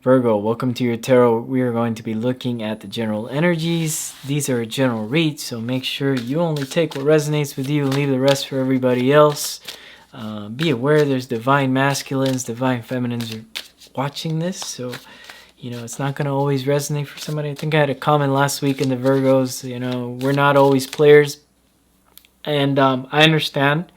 Virgo, welcome to your tarot. We are going to be looking at the general energies. These are general reads, so make sure you only take what resonates with you and leave the rest for everybody else. Be aware there's divine masculines, divine feminines are watching this, so it's not going to always resonate for somebody. I think I had a comment last week in the Virgos, we're not always players, and I understand.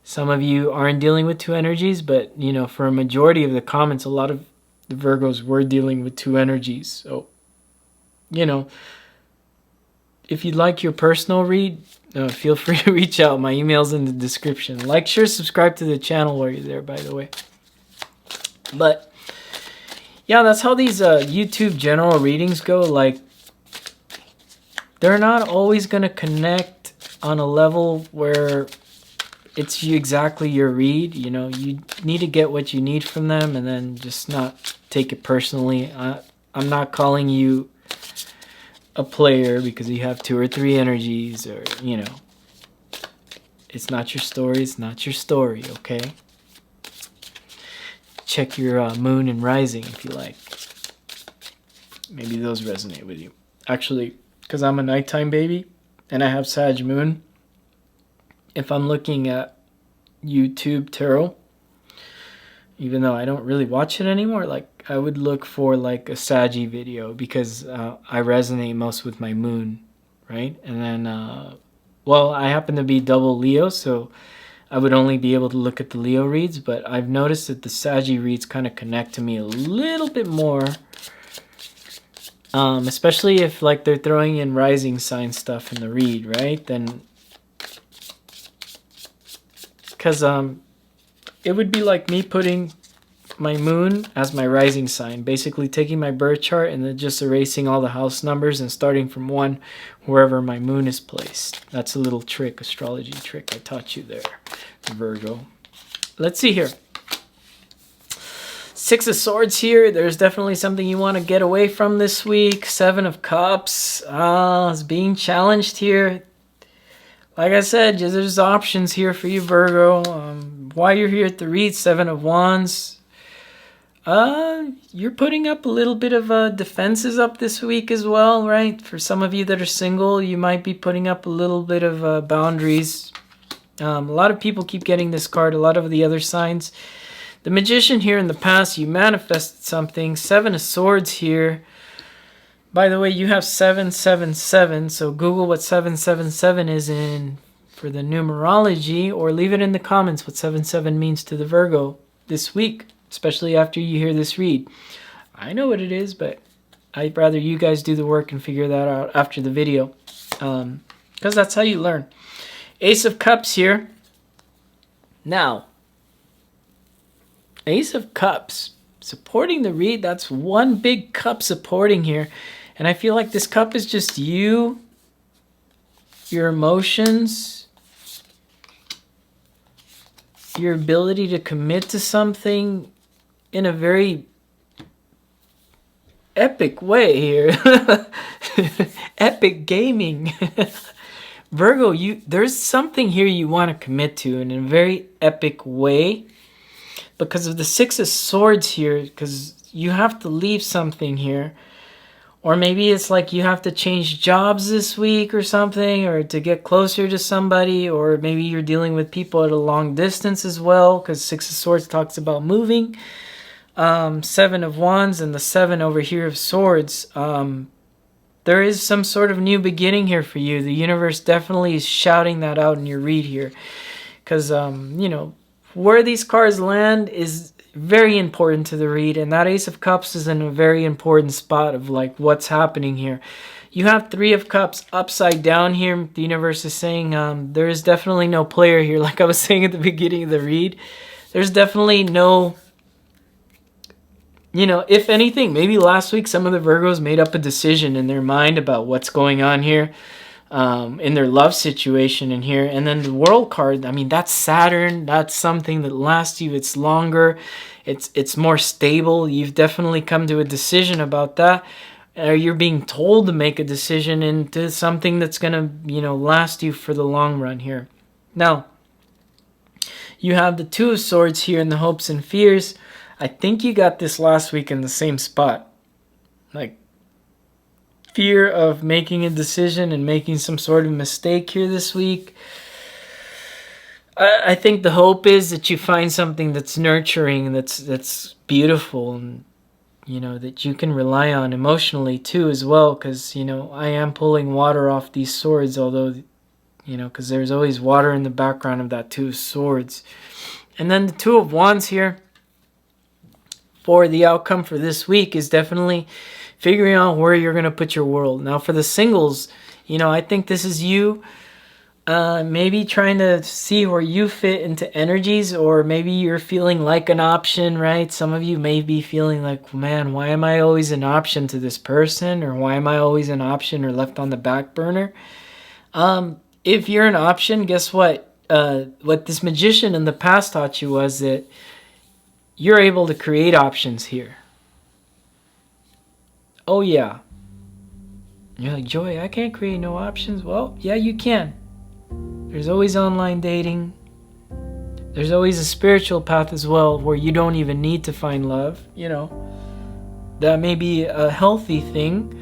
Some of you aren't dealing with two energies, but for a majority of the comments, a lot of the Virgos were dealing with two energies. So, if you'd like your personal read, feel free to reach out. My email's in the description. Like, share, subscribe to the channel while you're there, by the way. But, yeah, that's how these YouTube general readings go. Like, they're not always going to connect on a level where it's exactly your read. You need to get what you need from them and then just not take it personally. I'm not calling you a player because you have two or three energies, or it's not your story. It's not your story, okay? Check your moon and rising if you like. Maybe those resonate with you. Actually, because I'm a nighttime baby and I have Sag moon, if I'm looking at YouTube tarot, even though I don't really watch it anymore, like I would look for like a Saggy video because I resonate most with my moon, right? And then, well, I happen to be double Leo, so I would only be able to look at the Leo reads, but I've noticed that the Saggy reads kind of connect to me a little bit more, especially if like they're throwing in rising sign stuff in the read, right? Then because it would be like me putting my moon as my rising sign, basically taking my birth chart and then just erasing all the house numbers and starting from 1 wherever my moon is placed. That's a little trick, astrology trick I taught you there, Virgo. Let's see here. 6 of Swords here. There's definitely something you want to get away from this week. 7 of Cups. It's being challenged here. Like I said, there's options here for you, Virgo. While you're here at the read, 7 of Wands. You're putting up a little bit of defenses up this week as well, right? For some of you that are single, you might be putting up a little bit of boundaries. A lot of people keep getting this card, a lot of the other signs. The Magician here in the past, you manifested something. 7 of Swords here. By the way, you have 777, so Google what 777 is for the numerology, or leave it in the comments what 77 means to the Virgo this week, especially after you hear this read. I know what it is, but I'd rather you guys do the work and figure that out after the video, because that's how you learn. Ace of Cups here. Now, Ace of Cups supporting the read. That's one big cup supporting here. And I feel like this cup is just you, your emotions, your ability to commit to something in a very epic way here. Epic gaming. Virgo, there's something here you want to commit to in a very epic way because of the 6 of Swords here, because you have to leave something here. Or maybe it's like you have to change jobs this week or something, or to get closer to somebody, or maybe you're dealing with people at a long distance as well, because 6 of Swords talks about moving. 7 of Wands and the 7 over here of Swords. There is some sort of new beginning here for you. The universe definitely is shouting that out in your read here. Because, where these cards land is very important to the read, and that Ace of Cups is in a very important spot of like what's happening here. You have 3 of Cups upside down here. The universe is saying there is definitely no player here. Like I was saying at the beginning of the read, there's definitely no, if anything, maybe last week some of the Virgos made up a decision in their mind about what's going on here in their love situation in here. And then the World card, I mean, that's Saturn. That's something that lasts you. It's longer. It's more stable. You've definitely come to a decision about that. Or you're being told to make a decision into something that's going to, last you for the long run here. Now, you have the 2 of Swords here in the hopes and fears. I think you got this last week in the same spot. Like, fear of making a decision and making some sort of mistake here this week. I think the hope is that you find something that's nurturing, that's beautiful, and that you can rely on emotionally too as well, because I am pulling water off these swords, although because there's always water in the background of that Two of Swords. And then the Two of Wands here for the outcome for this week is definitely figuring out where you're going to put your world. Now for the singles, I think this is you maybe trying to see where you fit into energies, or maybe you're feeling like an option, right? Some of you may be feeling like, man, why am I always an option to this person? Or why am I always an option or left on the back burner? If you're an option, guess what? What this magician in the past taught you was that you're able to create options here. Oh yeah. You're like, Joy, I can't create no options. Well, yeah, you can. There's always online dating. There's always a spiritual path as well, where you don't even need to find love. That may be a healthy thing.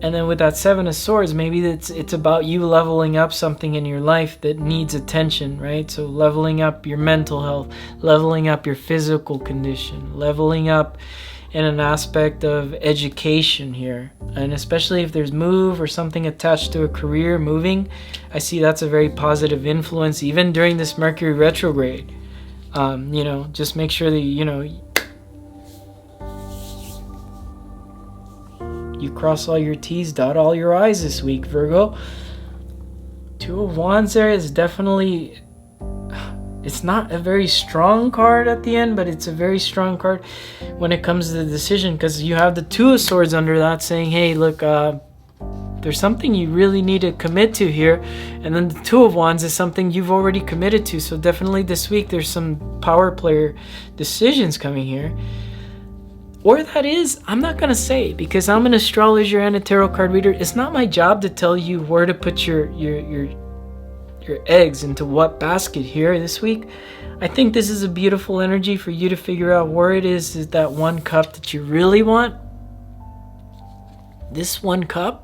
And then with that Seven of Swords, maybe it's about you leveling up something in your life that needs attention, right? So leveling up your mental health, leveling up your physical condition, leveling up in an aspect of education here. And especially if there's move or something attached to a career, moving, I see that's a very positive influence even during this Mercury retrograde. Just make sure that you cross all your T's, dot all your I's this week, Virgo. Two of Wands there is definitely, it's not a very strong card at the end, but it's a very strong card when it comes to the decision, because you have the Two of Swords under that saying, hey, look, there's something you really need to commit to here. And then the Two of Wands is something you've already committed to. So definitely this week there's some power player decisions coming here. Or that is, I'm not going to say, because I'm an astrologer and a tarot card reader. It's not my job to tell you where to put your eggs into what basket here this week. I think this is a beautiful energy for you to figure out where it is that one cup that you really want. This one cup.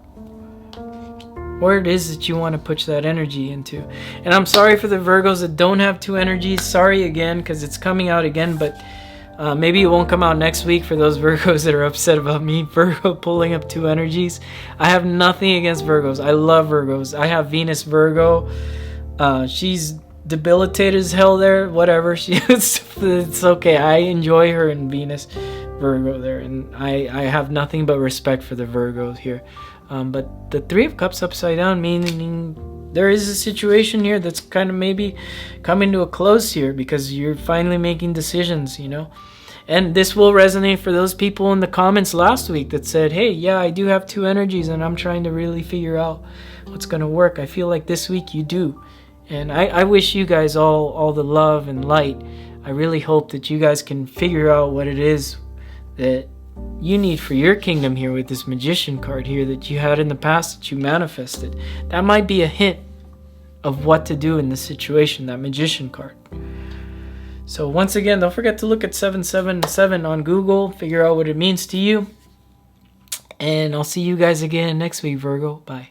Where it is that you want to push that energy into. And I'm sorry for the Virgos that don't have two energies. Sorry again, because it's coming out again, but maybe it won't come out next week for those Virgos that are upset about me, Virgo, pulling up two energies. I have nothing against Virgos. I love Virgos. I have Venus Virgo. She's debilitated as hell there. Whatever. It's okay. I enjoy her in Venus Virgo there. And I have nothing but respect for the Virgos here. But the Three of Cups upside down, meaning there is a situation here that's kind of maybe coming to a close here, because you're finally making decisions, And this will resonate for those people in the comments last week that said, hey, yeah, I do have two energies and I'm trying to really figure out what's going to work. I feel like this week you do. And I wish you guys all the love and light. I really hope that you guys can figure out what it is that you need for your kingdom here with this Magician card here that you had in the past that you manifested. That might be a hint of what to do in this situation, that Magician card. So once again, don't forget to look at 777 on Google, figure out what it means to you. And I'll see you guys again next week, Virgo. Bye.